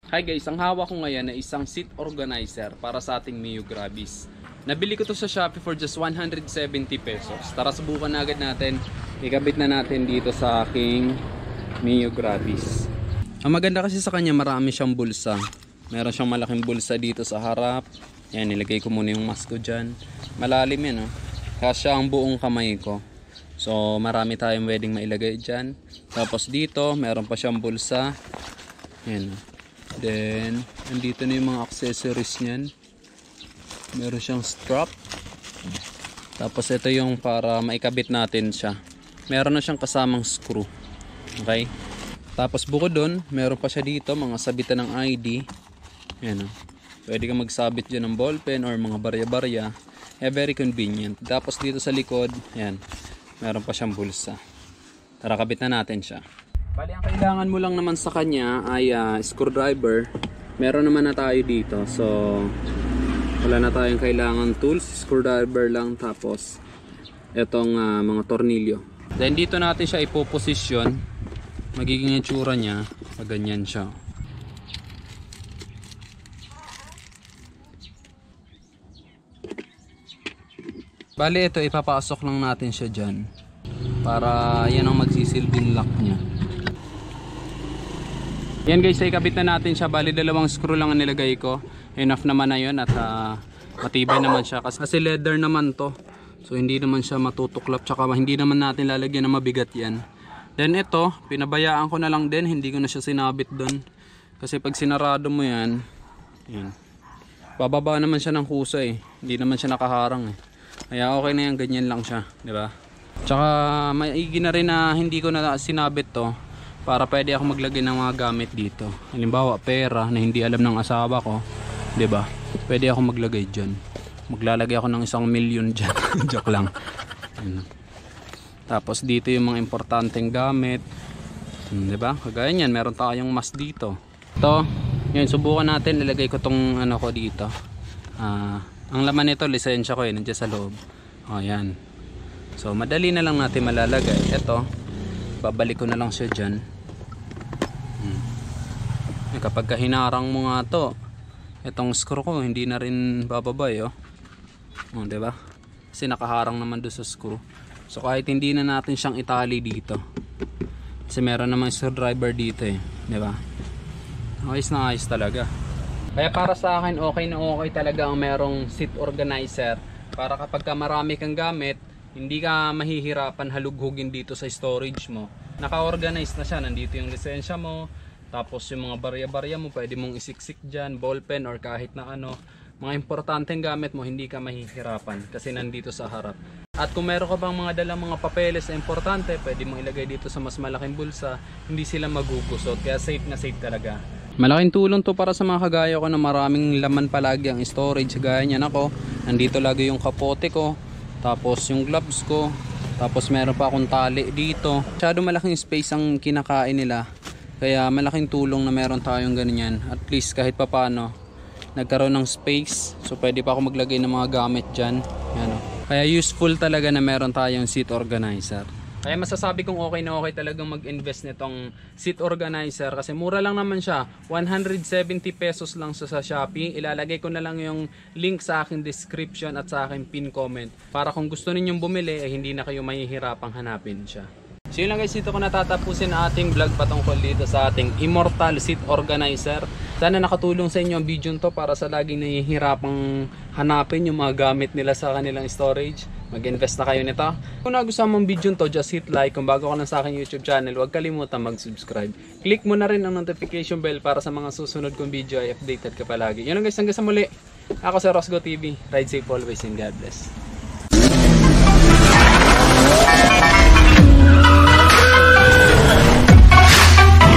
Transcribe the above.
Hi guys, ang hawak ko ngayon ay isang seat organizer para sa ating Mio Grabis. Nabili ko to sa Shopee for just 170 pesos. Tara subukan na agad natin. Ikabit na natin dito sa aking Mio Grabis. Ang maganda kasi sa kanya, marami siyang bulsa. Meron siyang malaking bulsa dito sa harap. Yan, nilagay ko muna yung mask ko dyan. Malalim yan, oh. Kasya ang buong kamay ko. So marami tayong pwedeng mailagay dyan. Tapos dito, meron pa siyang bulsa. Yan, then, andito na yung mga accessories niyan. Meron siyang strap. Tapos ito yung para maikabit natin siya. Meron na siyang kasamang screw. Okay? Tapos bukod doon, meron pa siya dito mga sabitan ng ID. Yan, oh. Pwede kang magsabit dyan ng ballpen or mga barya-barya. Very convenient. Tapos dito sa likod, yan, meron pa siyang bulsa. Tara, kabit na natin siya. Bali, ang kailangan mo lang naman sa kanya ay screwdriver. Meron naman na tayo dito. So, wala na tayong kailangan tools. Screwdriver lang. Tapos, itong mga tornilyo. Then, dito natin siya ipoposisyon. Magiging itsura niya. Ganyan siya. Bali, ito ipapasok lang natin siya dyan. Para yan ang magsisilbing lock niya. Yan guys, ikabit na natin siya. Bali, dalawang screw lang ang nilagay ko. Enough naman na yun at matibay naman siya. Kasi leather naman to. So hindi naman siya matutuklap. Tsaka hindi naman natin lalagyan na mabigat yan. Then ito, pinabayaan ko na lang din. Hindi ko na siya sinabit doon. Kasi pag sinarado mo yan, yan, bababa naman siya ng husay. Hindi naman siya nakaharang. Kaya okay na yan, ganyan lang siya, di ba? Tsaka maigi na rin na hindi ko na sinabit to. Para pwede ako maglagay ng mga gamit dito. Halimbawa, pera na hindi alam ng asawa ko, 'di ba? Pwede ako maglagay diyan. Maglalagay ako ng 1,000,000 diyan. Joke lang. Tapos dito yung mga importanteng gamit. 'Di ba? Kagaya niyan, meron tayong mask dito. Ito, yun, subukan natin, ilagay ko tong ano ko dito. Ang laman nito, lisensya ko, nandiyan sa loob. Oh, yan. So, madali na lang natin malalagay. Ito, babalik ko na lang siya diyan. Kapag hinarang mo nga to, itong screw ko hindi na rin bababay, oh. Oh, 'di ba? Kasi nakaharang naman doon sa screw. So kahit hindi na natin siyang itali dito. Kasi meron namang screwdriver dito, 'di ba? Ayos na ayos talaga. Kaya para sa akin, okay na okay talaga ang merong seat organizer para kapag marami kang gamit, hindi ka mahihirapan halughugin dito sa storage mo. Naka-organize na siya, nandito yung lisensya mo. Tapos yung mga barya-barya mo, pwede mong isiksik dyan, ballpen or kahit na ano. Mga importanteng gamit mo, hindi ka mahihirapan kasi nandito sa harap. At kung meron ka bang mga dalang mga papeles na importante, pwede mong ilagay dito sa mas malaking bulsa. Hindi sila magugusot, kaya safe na safe talaga. Malaking tulong to para sa mga kagaya ko na maraming laman palagi ang storage. Gaya niyan ako, nandito lagi yung kapote ko, tapos yung gloves ko, tapos meron pa akong tali dito. Masyado malaking space ang kinakain nila. Kaya malaking tulong na meron tayong ganyan. At least kahit papano nagkaroon ng space. So pwede pa ako maglagay ng mga gamit dyan. Yan, oh. Kaya useful talaga na meron tayong seat organizer. Kaya masasabi kong okay na okay talagang mag-invest nitong seat organizer. Kasi mura lang naman siya. 170 pesos lang sa Shopee. Ilalagay ko na lang yung link sa aking description at sa aking pin comment. Para kung gusto ninyong bumili, hindi na kayo mahihirapang hanapin siya. So yun lang guys, dito ko natatapusin ang ating vlog patungkol dito sa ating Immortal Seat Organizer. Sana nakatulong sa inyo ang video to para sa laging nahihirapang hanapin yung mga gamit nila sa kanilang storage. Mag-invest na kayo nito. Kung nagustuhan mong video to, just hit like. Kung bago ka lang sa aking YouTube channel, huwag kalimutan mag-subscribe. Click mo na rin ang notification bell para sa mga susunod kong video ay updated ka palagi. Yun lang guys, hanggang sa muli. Ako sa Rosgo TV. Ride safe always and God bless.